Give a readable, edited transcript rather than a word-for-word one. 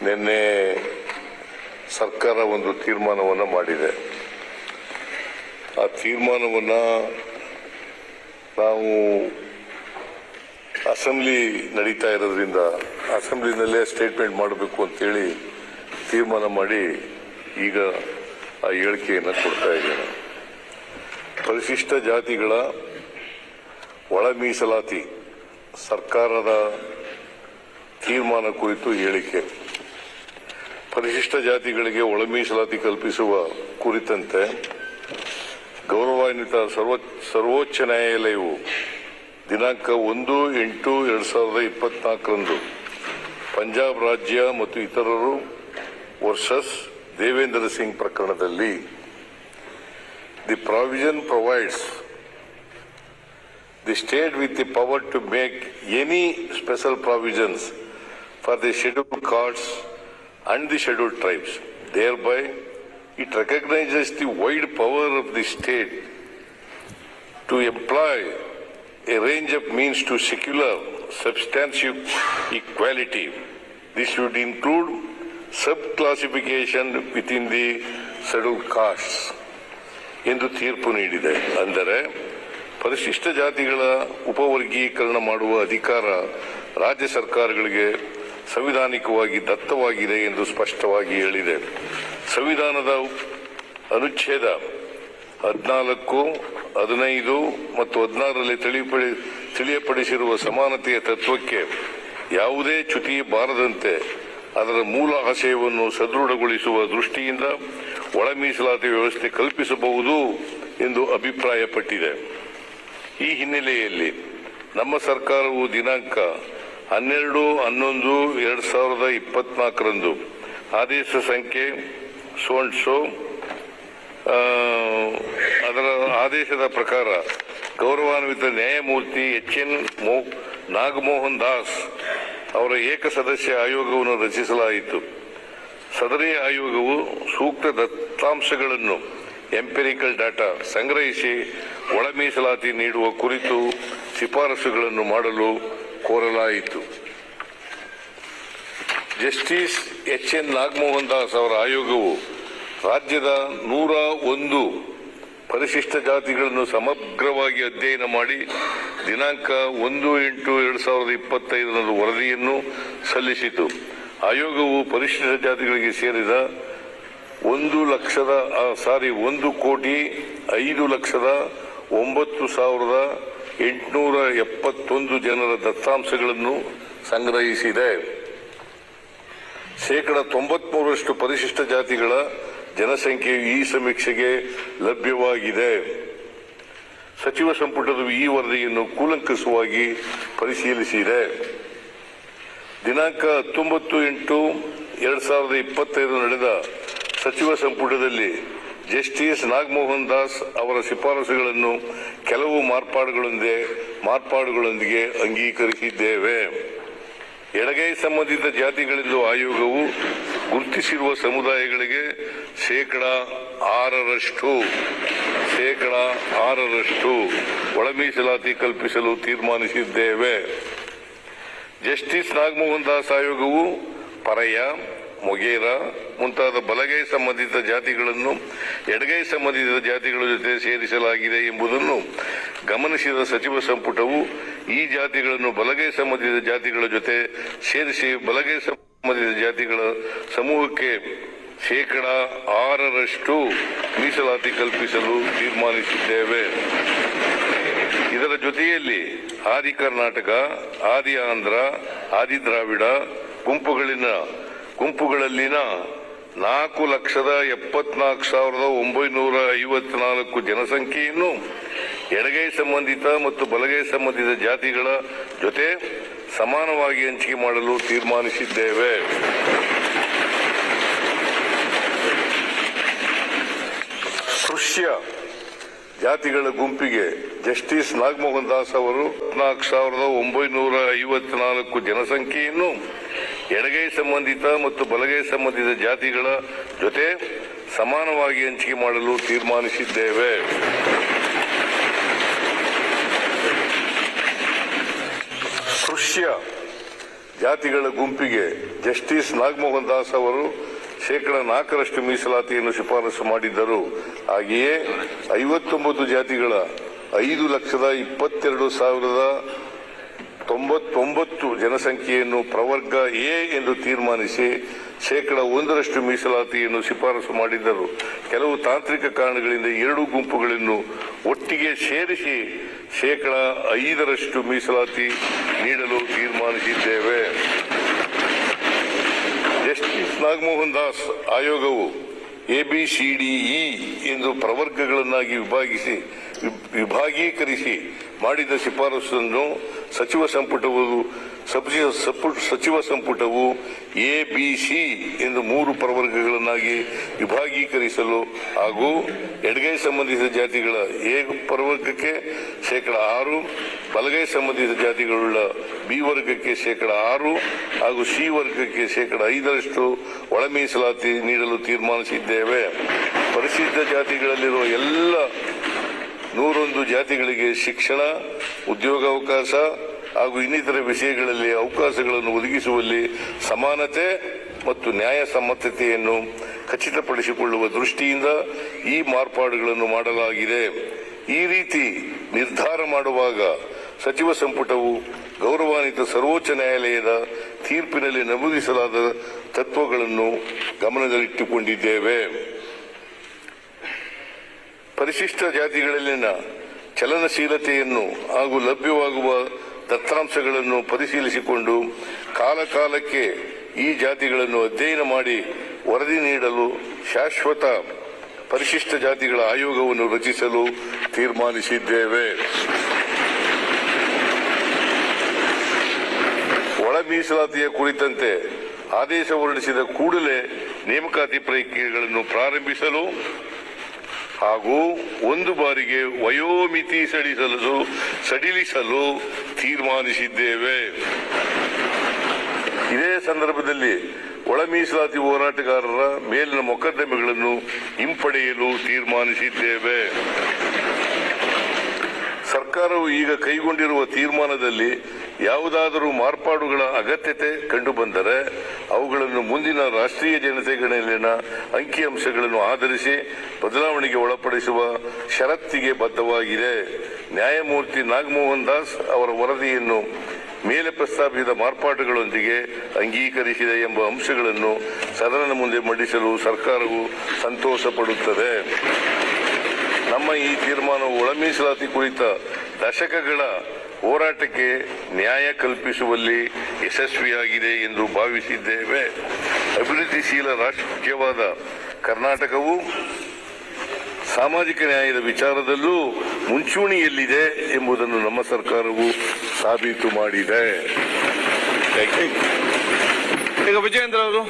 ನಿನ್ನೆ ಸರ್ಕಾರ ಒಂದು ತೀರ್ಮಾನವನ್ನು ಮಾಡಿದೆ. ಆ ತೀರ್ಮಾನವನ್ನು ನಾವು ಅಸೆಂಬ್ಲಿ ನಡೀತಾ ಇರೋದ್ರಿಂದ ಅಸೆಂಬ್ಲಿನಲ್ಲೇ ಸ್ಟೇಟ್ಮೆಂಟ್ ಮಾಡಬೇಕು ಅಂತೇಳಿ ತೀರ್ಮಾನ ಮಾಡಿ ಈಗ ಆ ಹೇಳಿಕೆಯನ್ನು ಕೊಡ್ತಾ ಇದ್ದೇನೆ. ಪರಿಶಿಷ್ಟ ಜಾತಿಗಳ ಒಳ ಮೀಸಲಾತಿ ಸರ್ಕಾರದ ತೀರ್ಮಾನ ಕುರಿತು ಹೇಳಿಕೆ. ಪರಿಶಿಷ್ಟ ಜಾತಿಗಳಿಗೆ ಒಳ ಮೀಸಲಾತಿ ಕಲ್ಪಿಸುವ ಕುರಿತಂತೆ ಗೌರವಾನ್ವಿತ ಸರ್ವೋಚ್ಚ ನ್ಯಾಯಾಲಯವು ದಿನಾಂಕ 1/8/2024 ಪಂಜಾಬ್ ರಾಜ್ಯ ಮತ್ತು ಇತರರು ವರ್ಸಸ್ ದೇವೇಂದ್ರ ಸಿಂಗ್ ಪ್ರಕರಣದಲ್ಲಿ the provision provides the state with the power to make any special provisions for the scheduled castes and the scheduled tribes. Thereby, it recognizes the wide power of the state to employ a range of means to secure substantive equality. This should include sub-classification within the scheduled castes. ಎಂದು ತೀರ್ಪು ನೀಡಿದೆ. ಅಂದರೆ ಪರಿಶಿಷ್ಟ ಜಾತಿಗಳ ಉಪವರ್ಗೀಕರಣ ಮಾಡುವ ಅಧಿಕಾರ ರಾಜ್ಯ ಸರ್ಕಾರಗಳಿಗೆ ಸಂವಿಧಾನಿಕವಾಗಿ ದತ್ತವಾಗಿದೆ ಎಂದು ಸ್ಪಷ್ಟವಾಗಿ ಹೇಳಿದೆ. ಸಂವಿಧಾನದ ಅನುಚ್ಛೇದ 14, 15 ಮತ್ತು 16ರಲ್ಲಿ ತಿಳಿಯಪಡಿಸಿರುವ ಸಮಾನತೆಯ ತತ್ವಕ್ಕೆ ಯಾವುದೇ ಚ್ಯುತಿ ಬಾರದಂತೆ ಅದರ ಮೂಲ ಆಶಯವನ್ನು ಸದೃಢಗೊಳಿಸುವ ದೃಷ್ಟಿಯಿಂದ ಒಳ ಮೀಸಲಾತಿ ವ್ಯವಸ್ಥೆ ಕಲ್ಪಿಸಬಹುದು ಎಂದು ಅಭಿಪ್ರಾಯಪಟ್ಟಿದೆ. ಈ ಹಿನ್ನೆಲೆಯಲ್ಲಿ ನಮ್ಮ ಸರ್ಕಾರವು ದಿನಾಂಕ 12/11/2024 ಆದೇಶ ಸಂಖ್ಯೆ ಅದರ ಆದೇಶದ ಪ್ರಕಾರ ಗೌರವಾನ್ವಿತ ನ್ಯಾಯಮೂರ್ತಿ HN ನಾಗಮೋಹನ್ ದಾಸ್ ಅವರ ಏಕಸದಸ್ಯ ಆಯೋಗವನ್ನು ರಚಿಸಲಾಯಿತು. ಸದರಿ ಆಯೋಗವು ಸೂಕ್ತ ದತ್ತಾಂಶಗಳನ್ನು ಎಂಪಿರಿಕಲ್ ಡಾಟಾ ಸಂಗ್ರಹಿಸಿ ಒಳ ಮೀಸಲಾತಿ ನೀಡುವ ಕುರಿತು ಶಿಫಾರಸುಗಳನ್ನು ಮಾಡಲು ಕೋರಲಾಯಿತು. ಜಸ್ಟಿಸ್ HN ನಾಗಮೋಹನ್ ದಾಸ್ ಅವರ ಆಯೋಗವು ರಾಜ್ಯದ 101 ಪರಿಶಿಷ್ಟ ಜಾತಿಗಳನ್ನು ಸಮಗ್ರವಾಗಿ ಅಧ್ಯಯನ ಮಾಡಿ ದಿನಾಂಕ 1/8/2025 ವರದಿಯನ್ನು ಸಲ್ಲಿಸಿತು. ಆಯೋಗವು ಪರಿಶಿಷ್ಟ ಜಾತಿಗಳಿಗೆ ಸೇರಿದ 1,05,09,871 ಜನರ ದತ್ತಾಂಶಗಳನ್ನು ಸಂಗ್ರಹಿಸಿದೆ. 93% ಪರಿಶಿಷ್ಟ ಜಾತಿಗಳ ಜನಸಂಖ್ಯೆಯು ಈ ಸಮೀಕ್ಷೆಗೆ ಲಭ್ಯವಾಗಿದೆ. ಸಚಿವ ಸಂಪುಟದ ಈ ವರದಿಯನ್ನು ಕೂಲಂಕಷವಾಗಿ ಪರಿಶೀಲಿಸಿದೆ. ದಿನಾಂಕ 19/8/2025 ನಡೆದ ಸಚಿವ ಸಂಪುಟದಲ್ಲಿ ಜಸ್ಟಿಸ್ ನಾಗಮೋಹನ್ ದಾಸ್ ಅವರ ಶಿಫಾರಸುಗಳನ್ನು ಕೆಲವು ಮಾರ್ಪಾಡುಗಳೊಂದಿಗೆ ಅಂಗೀಕರಿಸಿದ್ದೇವೆ. ಎಡಗೈ ಸಂಬಂಧಿತ ಜಾತಿಗಳೆಂದು ಆಯೋಗವು ಗುರುತಿಸಿರುವ ಸಮುದಾಯಗಳಿಗೆ 6% ಒಳ ಮೀಸಲಾತಿ ಕಲ್ಪಿಸಲು ತೀರ್ಮಾನಿಸಿದ್ದೇವೆ. ಜಸ್ಟಿಸ್ ನಾಗಮೋಹನ್ ದಾಸ್ ಆಯೋಗವು ಪರಯ್ಯ, ಮೊಗೇರ ಮುಂತಾದ ಬಲಗೈ ಸಂಬಂಧಿತ ಜಾತಿಗಳನ್ನು ಎಡಗೈ ಸಂಬಂಧಿತ ಜಾತಿಗಳ ಜೊತೆ ಸೇರಿಸಲಾಗಿದೆ ಎಂಬುದನ್ನು ಗಮನಿಸಿದ ಸಚಿವ ಸಂಪುಟವು ಈ ಜಾತಿಗಳನ್ನು ಬಲಗೈ ಸಂಬಂಧಿತ ಜಾತಿಗಳ ಜೊತೆ ಸೇರಿಸಿ ಬಲಗೈ ಸಂಬಂಧಿತ ಜಾತಿಗಳ ಸಮೂಹಕ್ಕೆ 6% ಮೀಸಲಾತಿ ಕಲ್ಪಿಸಲು ತೀರ್ಮಾನಿಸಿದ್ದೇವೆ. ಇದರ ಜೊತೆಯಲ್ಲಿ ಆದಿ ಕರ್ನಾಟಕ, ಆದಿ ಆಂಧ್ರ, ಆದಿ ದ್ರಾವಿಡ ಗುಂಪುಗಳಲ್ಲಿನ 4,74,954 ಜನಸಂಖ್ಯೆಯನ್ನು ಎಡಗೈ ಸಂಬಂಧಿತ ಮತ್ತು ಬಲಗೈ ಸಂಬಂಧಿತ ಜಾತಿಗಳ ಜೊತೆ ಸಮಾನವಾಗಿ ಹಂಚಿಕೆ ಮಾಡಲು ತೀರ್ಮಾನಿಸಿದ್ದೇವೆ. ಸ್ಪೃಶ್ಯ ಜಾತಿಗಳ ಗುಂಪಿಗೆ ಜಸ್ಟಿಸ್ ನಾಗಮೋಹನ್ ದಾಸ್ ಅವರು 4,954 ಜನಸಂಖ್ಯೆಯನ್ನು ಎಡಗೈ ಸಂಬಂಧಿತ ಮತ್ತು ಬಲಗೈ ಸಂಬಂಧಿತ ಜಾತಿಗಳ ಜೊತೆ ಸಮಾನವಾಗಿ ಹಂಚಿಕೆ ಮಾಡಲು ತೀರ್ಮಾನಿಸಿದ್ದೇವೆ. ಸ್ಪೃಶ್ಯ ಜಾತಿಗಳ ಗುಂಪಿಗೆ ಜಸ್ಟಿಸ್ ನಾಗಮೋಹನ್ ದಾಸ್ ಅವರು 4% ಮೀಸಲಾತಿಯನ್ನು ಶಿಫಾರಸು ಮಾಡಿದ್ದರು. ಹಾಗೆಯೇ 59 ಜಾತಿಗಳ 5,22,099 ಜನಸಂಖ್ಯೆಯನ್ನು ಪ್ರವರ್ಗ ಎ ಎಂದು ತೀರ್ಮಾನಿಸಿ 1% ಮೀಸಲಾತಿಯನ್ನು ಶಿಫಾರಸು ಮಾಡಿದ್ದರು. ಕೆಲವು ತಾಂತ್ರಿಕ ಕಾರಣಗಳಿಂದ ಎರಡೂ ಗುಂಪುಗಳನ್ನು ಒಟ್ಟಿಗೆ ಸೇರಿಸಿ 5% ಮೀಸಲಾತಿ ನೀಡಲು ತೀರ್ಮಾನಿಸಿದ್ದೇವೆ. ಜಸ್ಟಿಸ್ ನಾಗಮೋಹನ್ ದಾಸ್ ಆಯೋಗವು ABCDE ಎಂದು ಪ್ರವರ್ಗಗಳನ್ನಾಗಿ ವಿಭಾಗೀಕರಿಸಿ ಮಾಡಿದ ಶಿಫಾರಸನ್ನು ಸಚಿವ ಸಂಪುಟವು ABC ಎಂದು 3 ಪ್ರವರ್ಗಗಳನ್ನಾಗಿ ವಿಭಾಗೀಕರಿಸಲು ಹಾಗೂ ಎಡಗೈ ಸಂಬಂಧಿತ ಜಾತಿಗಳ ಎ ಪ್ರವರ್ಗಕ್ಕೆ 6%, ಬಲಗೈ ಸಂಬಂಧಿತ ಜಾತಿಗಳುಳ್ಳ ಬಿ ವರ್ಗಕ್ಕೆ 6% ಹಾಗೂ ಸಿ ವರ್ಗಕ್ಕೆ 5% ಒಳ ಮೀಸಲಾತಿ ನೀಡಲು ತೀರ್ಮಾನಿಸಿದ್ದೇವೆ. ಪರಿಶಿಷ್ಟ ಜಾತಿಗಳಲ್ಲಿರುವ ಎಲ್ಲ 101 ಜಾತಿಗಳಿಗೆ ಶಿಕ್ಷಣ, ಉದ್ಯೋಗಾವಕಾಶ ಹಾಗೂ ಇನ್ನಿತರ ವಿಷಯಗಳಲ್ಲಿ ಅವಕಾಶಗಳನ್ನು ಒದಗಿಸುವಲ್ಲಿ ಸಮಾನತೆ ಮತ್ತು ನ್ಯಾಯಸಮ್ಮತತೆಯನ್ನು ಖಚಿತಪಡಿಸಿಕೊಳ್ಳುವ ದೃಷ್ಟಿಯಿಂದ ಈ ಮಾರ್ಪಾಡುಗಳನ್ನು ಮಾಡಲಾಗಿದೆ. ಈ ರೀತಿ ನಿರ್ಧಾರ ಮಾಡುವಾಗ ಸಚಿವ ಸಂಪುಟವು ಗೌರವಾನ್ವಿತ ಸರ್ವೋಚ್ಚ ನ್ಯಾಯಾಲಯದ ತೀರ್ಪಿನಲ್ಲಿ ನಮೂದಿಸಲಾದ ತತ್ವಗಳನ್ನು ಗಮನದಲ್ಲಿಟ್ಟುಕೊಂಡಿದ್ದೇವೆ. ಪರಿಶಿಷ್ಟ ಜಾತಿಗಳಲ್ಲಿನ ಚಲನಶೀಲತೆಯನ್ನು ಹಾಗೂ ಲಭ್ಯವಾಗುವ ದತ್ತಾಂಶಗಳನ್ನು ಪರಿಶೀಲಿಸಿಕೊಂಡು ಕಾಲಕಾಲಕ್ಕೆ ಈ ಜಾತಿಗಳನ್ನು ಅಧ್ಯಯನ ಮಾಡಿ ವರದಿ ನೀಡಲು ಶಾಶ್ವತ ಪರಿಶಿಷ್ಟ ಜಾತಿಗಳ ಆಯೋಗವನ್ನು ರಚಿಸಲು ತೀರ್ಮಾನಿಸಿದ್ದೇವೆ. ಒಳ ಮೀಸಲಾತಿಯ ಕುರಿತಂತೆ ಆದೇಶ ಹೊರಡಿಸಿದ ಕೂಡಲೇ ನೇಮಕಾತಿ ಪ್ರಕ್ರಿಯೆಗಳನ್ನು ಪ್ರಾರಂಭಿಸಲು ಹಾಗೂ ಒಂದು ಬಾರಿಗೆ ವಯೋಮಿತಿ ಸಡಿಲಿಸಲು ತೀರ್ಮಾನಿಸಿದ್ದೇವೆ. ಇದೇ ಸಂದರ್ಭದಲ್ಲಿ ಒಳ ಮೀಸಲಾತಿ ಹೋರಾಟಗಾರರ ಮೇಲಿನ ಮೊಕದ್ದಮೆಗಳನ್ನು ಹಿಂಪಡೆಯಲು ತೀರ್ಮಾನಿಸಿದ್ದೇವೆ. ಸರ್ಕಾರವು ಈಗ ಕೈಗೊಂಡಿರುವ ತೀರ್ಮಾನದಲ್ಲಿ ಯಾವುದಾದರೂ ಮಾರ್ಪಾಡುಗಳ ಅಗತ್ಯತೆ ಕಂಡುಬಂದರೆ ಅವುಗಳನ್ನು ಮುಂದಿನ ರಾಷ್ಟ್ರೀಯ ಜನಗಣನೆಯಲ್ಲಿನ ಅಂಕಿಅಂಶಗಳನ್ನು ಆಧರಿಸಿ ಬದಲಾವಣೆಗೆ ಒಳಪಡಿಸುವ ಷರತ್ತಿಗೆ ಬದ್ಧವಾಗಿದೆ. ನ್ಯಾಯಮೂರ್ತಿ ನಾಗಮೋಹನ್ ದಾಸ್ ಅವರ ವರದಿಯನ್ನು ಮೇಲೆ ಪ್ರಸ್ತಾಪಿಸಿದ ಮಾರ್ಪಾಡುಗಳೊಂದಿಗೆ ಅಂಗೀಕರಿಸಿದೆ ಎಂಬ ಅಂಶಗಳನ್ನು ಸದನದ ಮುಂದೆ ಮಂಡಿಸಲು ಸರ್ಕಾರವು ಸಂತೋಷ ಪಡುತ್ತದೆ. ನಮ್ಮ ಈ ತೀರ್ಮಾನವು ಒಳ ಮೀಸಲಾತಿ ಕುರಿತ ದಶಕಗಳ ಹೋರಾಟಕ್ಕೆ ನ್ಯಾಯ ಕಲ್ಪಿಸುವಲ್ಲಿ ಯಶಸ್ವಿಯಾಗಿದೆ ಎಂದು ಭಾವಿಸಿದ್ದೇವೆ. ಅಭಿವೃದ್ಧಿಶೀಲ ರಾಜ್ಯವಾದ ಕರ್ನಾಟಕವು ಸಾಮಾಜಿಕ ನ್ಯಾಯದ ವಿಚಾರದಲ್ಲೂ ಮುಂಚೂಣಿಯಲ್ಲಿದೆ ಎಂಬುದನ್ನು ನಮ್ಮ ಸರ್ಕಾರವು ಸಾಬೀತು ಮಾಡಿದೆ. ಈಗ ವಿಜಯೇಂದ್ರ ಅವರು